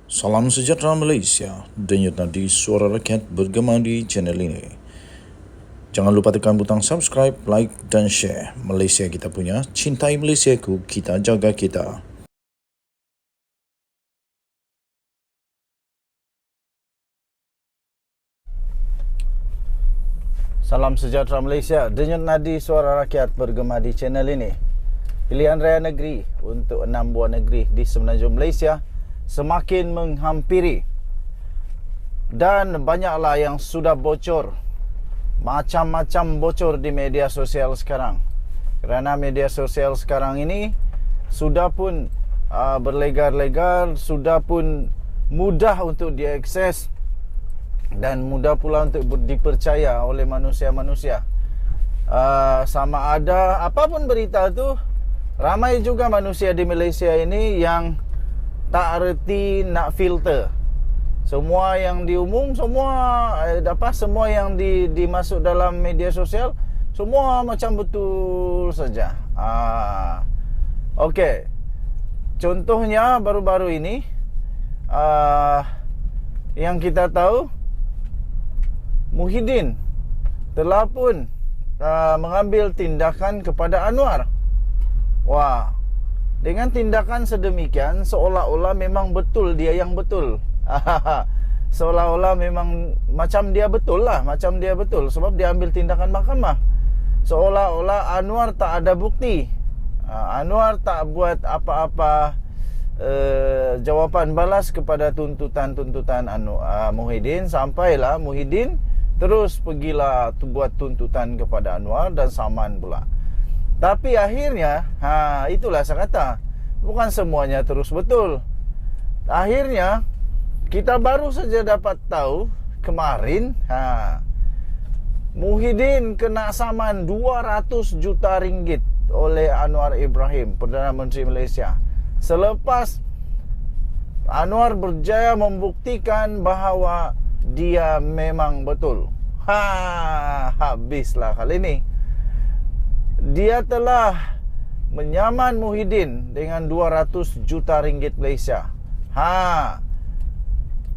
Salam sejahtera Malaysia, denyut nadi suara rakyat bergema di channel ini. Jangan lupa tekan butang subscribe, like dan share. Malaysia kita punya, cintai Malaysiaku, kita jaga kita. Salam sejahtera Malaysia, denyut nadi suara rakyat bergema di channel ini. Pilihan raya negeri untuk 6 buah negeri di semenanjung Malaysia semakin menghampiri. Dan banyaklah yang sudah bocor. Macam-macam bocor di media sosial sekarang. Kerana media sosial sekarang ini sudah pun berlegar-legar, sudah pun mudah untuk diakses dan mudah pula untuk dipercaya oleh manusia-manusia. Sama ada apapun berita tu, ramai juga manusia di Malaysia ini yang tak reti nak filter. Semua yang diumum, semua yang dimasuk dalam media sosial, semua macam betul saja. Okey. Contohnya baru-baru ini yang kita tahu, Muhyiddin telah pun mengambil tindakan kepada Anwar. Wah, dengan tindakan sedemikian seolah-olah memang betul dia yang betul. Seolah-olah memang macam dia betul sebab dia ambil tindakan mahkamah. Seolah-olah Anwar tak ada bukti. Anwar tak buat apa-apa jawapan balas kepada tuntutan-tuntutan Muhyiddin. Sampailah Muhyiddin terus pergilah buat tuntutan kepada Anwar dan saman pula. Tapi akhirnya, itulah saya kata, bukan semuanya terus betul. Akhirnya, kita baru saja dapat tahu kemarin, Muhyiddin kena saman 200 juta ringgit oleh Anwar Ibrahim, Perdana Menteri Malaysia. Selepas Anwar berjaya membuktikan bahawa dia memang betul. Habislah kali ini. Dia telah menyaman Muhyiddin dengan 200 juta ringgit Malaysia.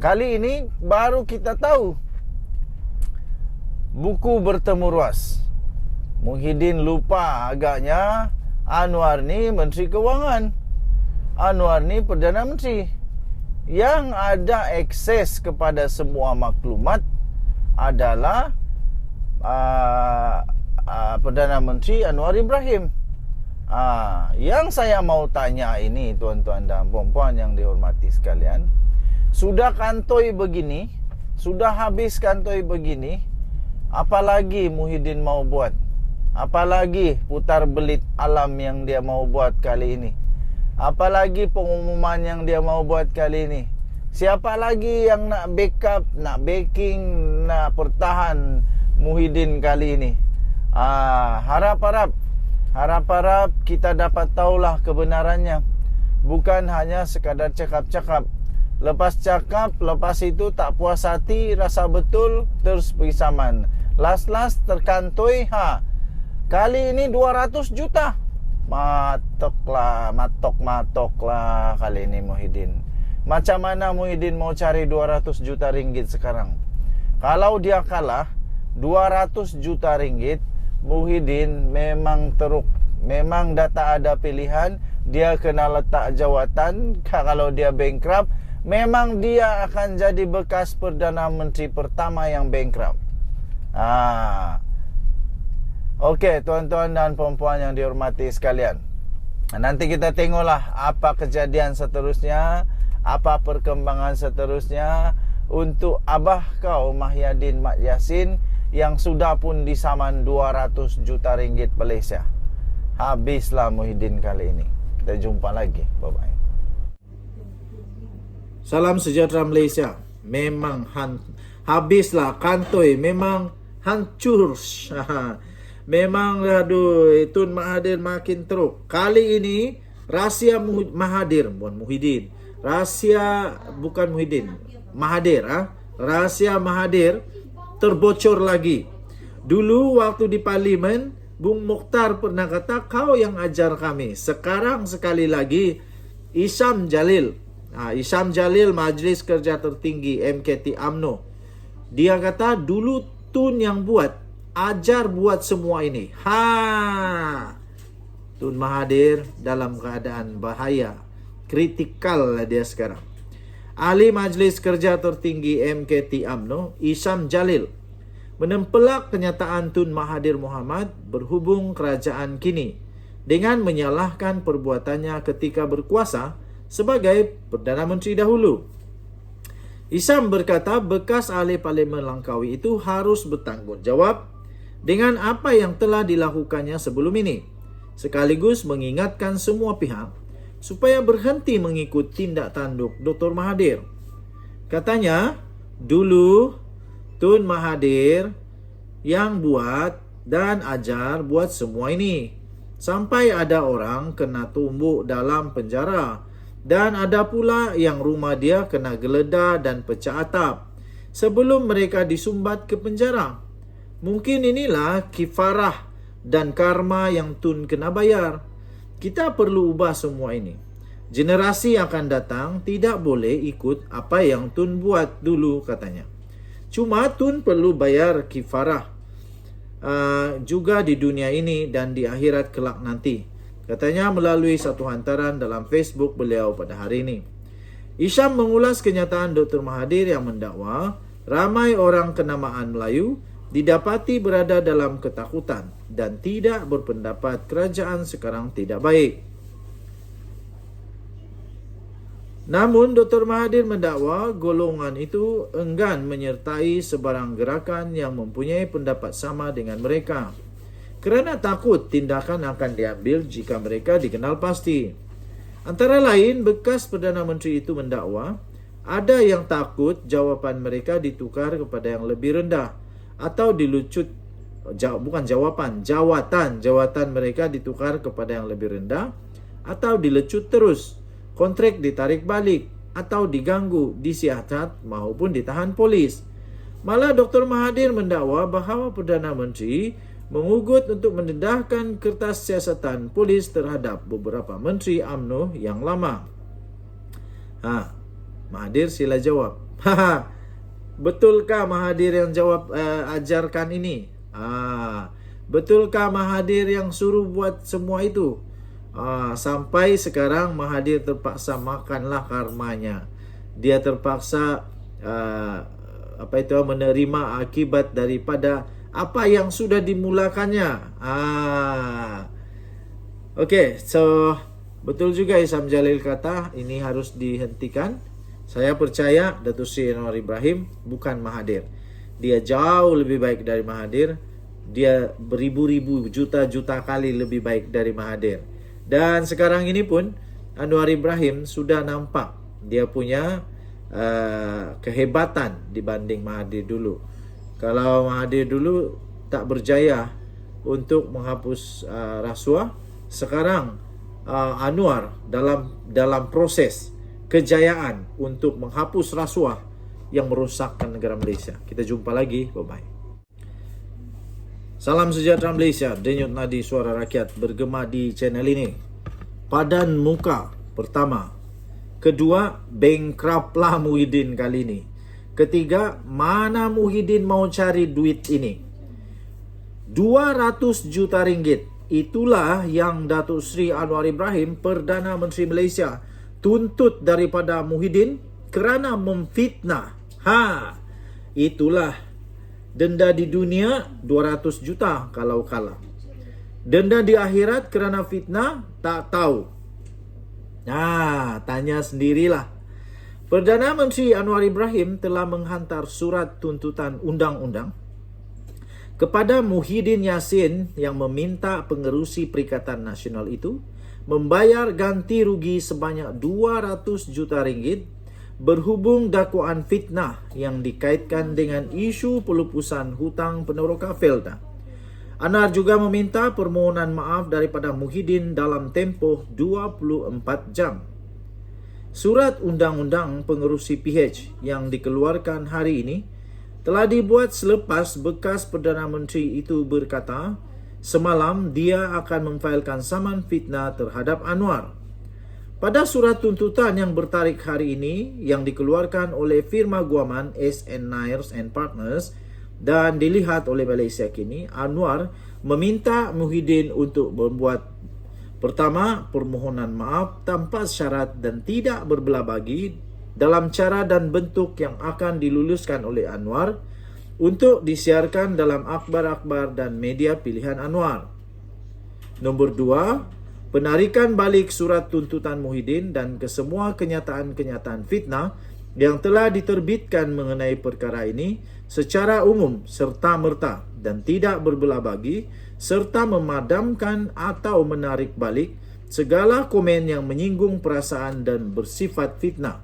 Kali ini baru kita tahu. Buku bertemu ruas. Muhyiddin lupa agaknya Anwar ni Menteri Kewangan. Anwar ni Perdana Menteri. Yang ada akses kepada semua maklumat adalah Perdana Menteri Anwar Ibrahim. Yang saya mau tanya ini, tuan-tuan dan puan-puan yang dihormati sekalian, sudah kantoi begini, sudah habis kantoi begini, apalagi Muhyiddin mau buat? Apalagi putar belit alam yang dia mau buat kali ini? Apalagi pengumuman yang dia mau buat kali ini? Siapa lagi yang nak backup, nak backing, nak pertahan Muhyiddin kali ini? Harap-harap kita dapat tahulah kebenarannya. Bukan hanya sekadar cakap-cakap. Lepas cakap, lepas itu tak puas hati, rasa betul, terus pergi saman. Last terkantoi, kali ini 200 juta. Matoklah kali ini Muhyiddin. Macam mana Muhyiddin mau cari 200 juta ringgit sekarang? Kalau dia kalah 200 juta ringgit, Muhyiddin memang teruk. Memang dah tak ada pilihan. Dia kena letak jawatan. Kalau dia bankrupt, memang dia akan jadi bekas Perdana Menteri pertama yang bankrupt. Okey, tuan-tuan dan puan-puan yang dihormati sekalian, nanti kita tengoklah apa kejadian seterusnya, apa perkembangan seterusnya untuk abah kau Muhyiddin Mat Yassin yang sudah pun disaman 200 juta ringgit Malaysia. Habislah Muhyiddin kali ini. Kita jumpa lagi. Bye-bye. Salam sejahtera Malaysia. Memang habislah kantoi, memang hancur. Memang Tun Mahathir makin teruk. Kali ini rahsia Mahathir, bukan Muhyiddin. Mahathir, rahsia Mahathir terbocor lagi. Dulu waktu di parlimen, Bung Mokhtar pernah kata, kau yang ajar kami. Sekarang sekali lagi Isham Jalil Isyam Jalil, Majlis Kerja Tertinggi MKT UMNO. Dia kata dulu Tun yang buat, ajar buat semua ini. Tun Mahathir dalam keadaan bahaya. Kritikal lah dia sekarang. Ahli Majlis Kerja Tertinggi MKT UMNO, Isyam Jalil, menempelak kenyataan Tun Mahathir Mohamad berhubung kerajaan kini dengan menyalahkan perbuatannya ketika berkuasa sebagai Perdana Menteri dahulu. Isyam berkata bekas ahli Parlimen Langkawi itu harus bertanggungjawab dengan apa yang telah dilakukannya sebelum ini, sekaligus mengingatkan semua pihak supaya berhenti mengikut tindak tanduk Dr. Mahathir. Katanya, dulu Tun Mahathir yang buat dan ajar buat semua ini. Sampai ada orang kena tumbuk dalam penjara. Dan ada pula yang rumah dia kena geledah dan pecah atap sebelum mereka disumbat ke penjara. Mungkin inilah kifarah dan karma yang Tun kena bayar. Kita perlu ubah semua ini. Generasi akan datang tidak boleh ikut apa yang Tun buat dulu, katanya. Cuma Tun perlu bayar kifarah juga di dunia ini dan di akhirat kelak nanti, katanya melalui satu hantaran dalam Facebook beliau pada hari ini. Isyam mengulas kenyataan Dr. Mahathir yang mendakwa ramai orang kenamaan Melayu didapati berada dalam ketakutan dan tidak berpendapat kerajaan sekarang tidak baik. Namun Dr. Mahathir mendakwa golongan itu enggan menyertai sebarang gerakan yang mempunyai pendapat sama dengan mereka kerana takut tindakan akan diambil jika mereka dikenal pasti. Antara lain, bekas Perdana Menteri itu mendakwa ada yang takut jawapan mereka ditukar kepada yang lebih rendah atau jawatan mereka ditukar kepada yang lebih rendah atau dilecut terus, kontrak ditarik balik atau diganggu, disiasat maupun ditahan polis. Malah Dr. Mahathir mendakwa bahawa Perdana Menteri mengugut untuk mendedahkan kertas siasatan polis terhadap beberapa menteri UMNO yang lama. Mahathir sila jawab. Betulkah Mahathir yang jawab ajarkan ini? Betulkah Mahathir yang suruh buat semua itu? Sampai sekarang Mahathir terpaksa makanlah karmanya. Dia terpaksa menerima akibat daripada apa yang sudah dimulakannya. So betul juga Isyam Jalil kata ini harus dihentikan. Saya percaya Datuk Seri Anwar Ibrahim bukan Mahathir. Dia jauh lebih baik dari Mahathir. Dia beribu-ribu juta-juta kali lebih baik dari Mahathir. Dan sekarang ini pun Anwar Ibrahim sudah nampak dia punya kehebatan dibanding Mahathir dulu. Kalau Mahathir dulu tak berjaya untuk menghapus rasuah, sekarang Anwar dalam proses kejayaan untuk menghapus rasuah yang merosakkan negara Malaysia. Kita jumpa lagi. Bye-bye. Salam sejahtera Malaysia. Denyut nadi suara rakyat bergema di channel ini. Padan muka pertama. Kedua, bankruptlah Muhyiddin kali ini. Ketiga, mana Muhyiddin mau cari duit ini? 200 juta ringgit. Itulah yang Datuk Seri Anwar Ibrahim, Perdana Menteri Malaysia, tuntut daripada Muhyiddin kerana memfitnah. Itulah denda di dunia 200 juta kalau kalah. Denda di akhirat kerana fitnah tak tahu. Tanya sendirilah. Perdana Menteri Anwar Ibrahim telah menghantar surat tuntutan undang-undang kepada Muhyiddin Yassin yang meminta pengerusi Perikatan Nasional itu membayar ganti rugi sebanyak 200 juta ringgit berhubung dakwaan fitnah yang dikaitkan dengan isu pelupusan hutang peneroka Felda. Anwar juga meminta permohonan maaf daripada Muhyiddin dalam tempoh 24 jam. Surat undang-undang pengerusi PH yang dikeluarkan hari ini telah dibuat selepas bekas Perdana Menteri itu berkata semalam dia akan memfailkan saman fitnah terhadap Anwar. Pada surat tuntutan yang bertarikh hari ini yang dikeluarkan oleh firma guaman S.N. Nair and Partners dan dilihat oleh Malaysia Kini, Anwar meminta Muhyiddin untuk membuat pertama, permohonan maaf tanpa syarat dan tidak berbelah bagi dalam cara dan bentuk yang akan diluluskan oleh Anwar untuk disiarkan dalam akhbar-akhbar dan media pilihan Anwar. Nombor 2, penarikan balik surat tuntutan Muhyiddin dan kesemua kenyataan-kenyataan fitnah yang telah diterbitkan mengenai perkara ini secara umum serta-merta dan tidak berbelah bagi, serta memadamkan atau menarik balik segala komen yang menyinggung perasaan dan bersifat fitnah.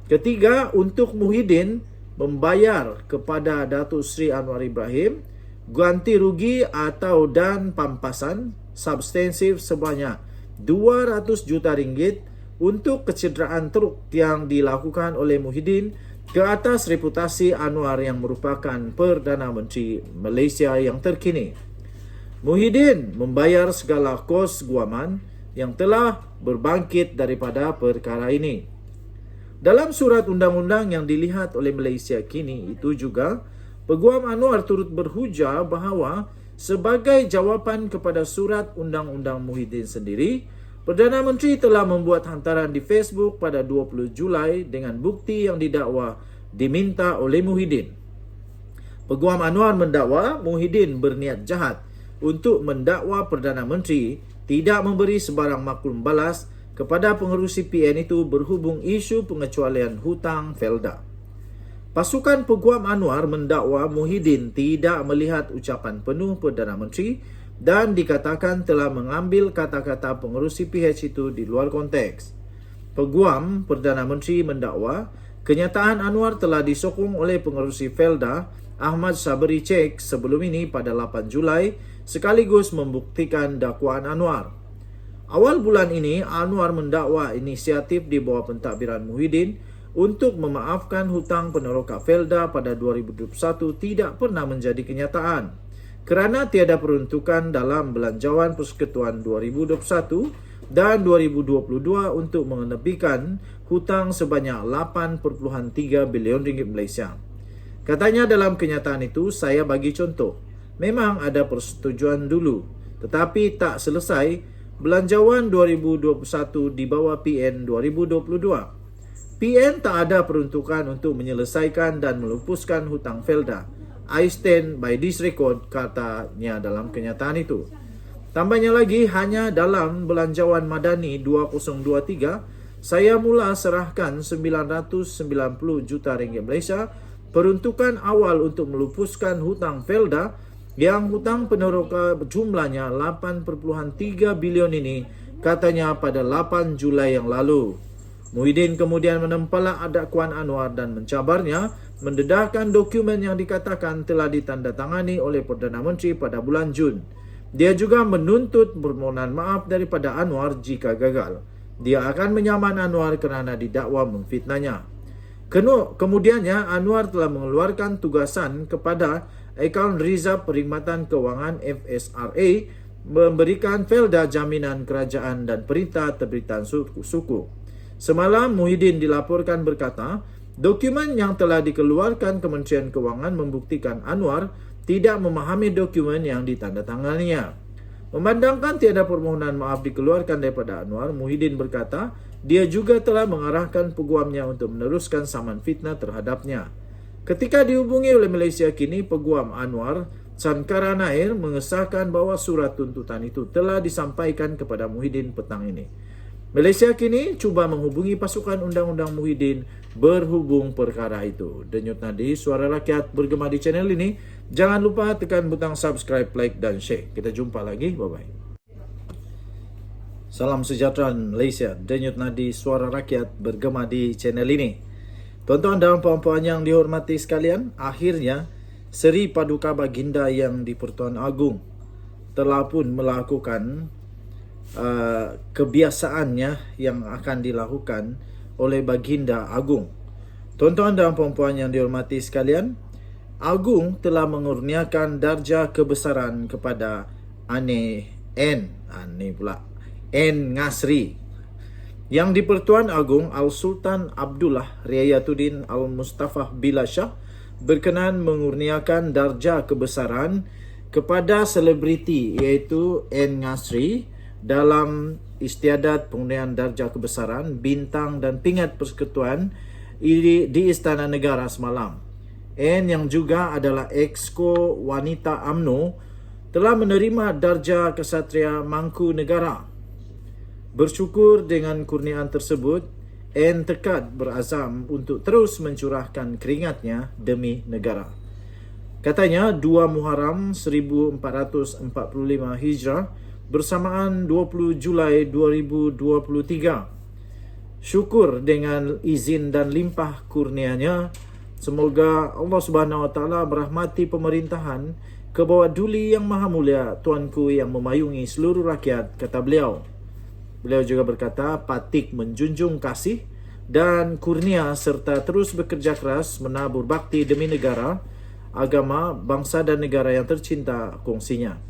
Ketiga, untuk Muhyiddin membayar kepada Datuk Seri Anwar Ibrahim ganti rugi atau dan pampasan substansif sebanyak 200 juta ringgit untuk kecederaan teruk yang dilakukan oleh Muhyiddin ke atas reputasi Anwar yang merupakan Perdana Menteri Malaysia yang terkini. Muhyiddin membayar segala kos guaman yang telah berbangkit daripada perkara ini. Dalam surat undang-undang yang dilihat oleh Malaysia Kini itu juga, Peguam Anwar turut berhujah bahawa sebagai jawapan kepada surat undang-undang Muhyiddin sendiri, Perdana Menteri telah membuat hantaran di Facebook pada 20 Julai dengan bukti yang didakwa diminta oleh Muhyiddin. Peguam Anwar mendakwa Muhyiddin berniat jahat untuk mendakwa Perdana Menteri tidak memberi sebarang maklum balas kepada pengerusi PN itu berhubung isu pengecualian hutang Felda. Pasukan Peguam Anwar mendakwa Muhyiddin tidak melihat ucapan penuh Perdana Menteri dan dikatakan telah mengambil kata-kata pengerusi PH itu di luar konteks. Peguam Perdana Menteri mendakwa kenyataan Anwar telah disokong oleh pengerusi Felda Ahmad Sabri Cek sebelum ini pada 8 Julai sekaligus membuktikan dakwaan Anwar. Awal bulan ini, Anwar mendakwa inisiatif di bawah pentadbiran Muhyiddin untuk memaafkan hutang peneroka Felda pada 2021 tidak pernah menjadi kenyataan kerana tiada peruntukan dalam belanjawan Persekutuan 2021 dan 2022 untuk mengenepikan hutang sebanyak 8.3 bilion ringgit Malaysia. Katanya dalam kenyataan itu, saya bagi contoh, memang ada persetujuan dulu, tetapi tak selesai belanjawan 2021 di bawah PN 2022. PN tak ada peruntukan untuk menyelesaikan dan melupuskan hutang Felda. I stand by this record, katanya dalam kenyataan itu. Tambahnya lagi, hanya dalam belanjawan Madani 2023, saya mula serahkan 990 juta ringgit Malaysia peruntukan awal untuk melupuskan hutang Felda yang hutang peneroka jumlahnya 8.3 bilion ini, katanya pada 8 Julai yang lalu. Muhyiddin kemudian menempelak dakwaan Anwar dan mencabarnya, mendedahkan dokumen yang dikatakan telah ditandatangani oleh Perdana Menteri pada bulan Jun. Dia juga menuntut permohonan maaf daripada Anwar jika gagal. Dia akan menyaman Anwar kerana didakwa memfitnahnya. Kemudiannya, Anwar telah mengeluarkan tugasan kepada Akaun Rizab Perkhidmatan Kewangan FSRA memberikan Felda jaminan kerajaan dan perintah terbitan suku. Semalam, Muhyiddin dilaporkan berkata, dokumen yang telah dikeluarkan Kementerian Kewangan membuktikan Anwar tidak memahami dokumen yang ditandatanganinya. Memandangkan tiada permohonan maaf dikeluarkan daripada Anwar, Muhyiddin berkata, dia juga telah mengarahkan peguamnya untuk meneruskan saman fitnah terhadapnya. Ketika dihubungi oleh Malaysia Kini, Peguam Anwar Sankara Nair mengesahkan bahawa surat tuntutan itu telah disampaikan kepada Muhyiddin petang ini. Malaysia Kini cuba menghubungi pasukan undang-undang Muhyiddin berhubung perkara itu. Denyut nadi Suara Rakyat bergema di channel ini. Jangan lupa tekan butang subscribe, like dan share. Kita jumpa lagi. Bye-bye. Salam sejahtera Malaysia. Denyut nadi Suara Rakyat bergema di channel ini. Tuan-tuan dan puan-puan yang dihormati sekalian, akhirnya Seri Paduka Baginda yang di-Pertuan Agong telah pun melakukan kebiasaannya yang akan dilakukan oleh Baginda Agong. Tuan-tuan dan puan-puan yang dihormati sekalian, Agong telah mengurniakan darjah kebesaran kepada N Ngasri Yang di-Pertuan Agong Al-Sultan Abdullah Riayatuddin Al-Mustafa Billah Shah berkenan mengurniakan darjah kebesaran kepada selebriti iaitu N. Ngasri dalam istiadat pengurnian darjah kebesaran, bintang dan pingat persekutuan di Istana Negara semalam. N yang juga adalah Exco Wanita UMNO telah menerima darjah Kesatria Mangku Negara. Bersyukur dengan kurniaan tersebut, N tekad berazam untuk terus mencurahkan keringatnya demi negara. Katanya 2 Muharram 1445 Hijrah bersamaan 20 Julai 2023. Syukur dengan izin dan limpah kurnianya, semoga Allah Subhanahu Wa Taala merahmati pemerintahan kebawah duli yang maha mulia Tuanku yang memayungi seluruh rakyat, kata beliau. Beliau juga berkata, patik menjunjung kasih dan kurnia serta terus bekerja keras menabur bakti demi negara, agama, bangsa dan negara yang tercinta kongsinya.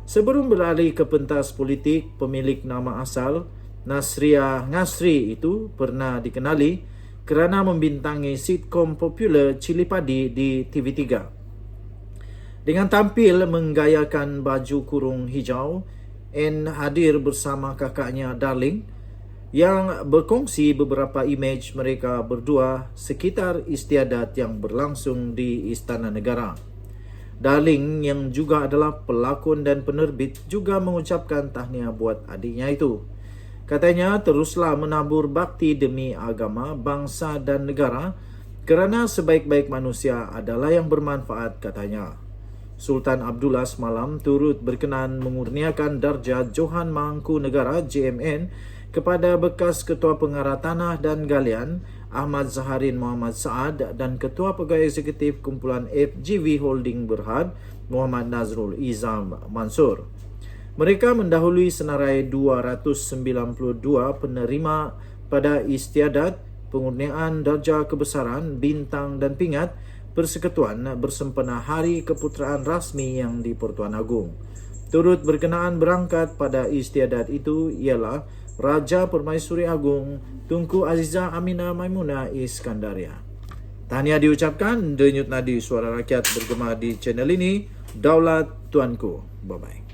Sebelum beralih ke pentas politik, pemilik nama asal Nasria Ngasri itu pernah dikenali kerana membintangi sitkom popular Cili Padi di TV3. Dengan tampil menggayakan baju kurung hijau, N hadir bersama kakaknya Darling yang berkongsi beberapa imej mereka berdua sekitar istiadat yang berlangsung di Istana Negara. Darling yang juga adalah pelakon dan penerbit juga mengucapkan tahniah buat adiknya itu. Katanya teruslah menabur bakti demi agama, bangsa dan negara kerana sebaik-baik manusia adalah yang bermanfaat, katanya. Sultan Abdullah semalam turut berkenan mengurniakan darjah Johan Mangku Negara JMN kepada bekas Ketua Pengarah Tanah dan Galian Ahmad Zaharin Muhammad Saad dan Ketua Pegawai Eksekutif Kumpulan FGV Holding Berhad Muhammad Nazrul Izam Mansur. Mereka mendahului senarai 292 penerima pada istiadat pengurniaan darjah kebesaran, bintang dan pingat Persekutuan bersempena Hari Keputeraan Rasmi yang di-Pertuan Agong. Turut berkenaan berangkat pada istiadat itu ialah Raja Permaisuri Agong Tunku Azizah Aminah Maimunah Iskandaria. Tahniah diucapkan, denyut nadi suara rakyat bergema di channel ini. Daulat Tuanku. Bye-bye.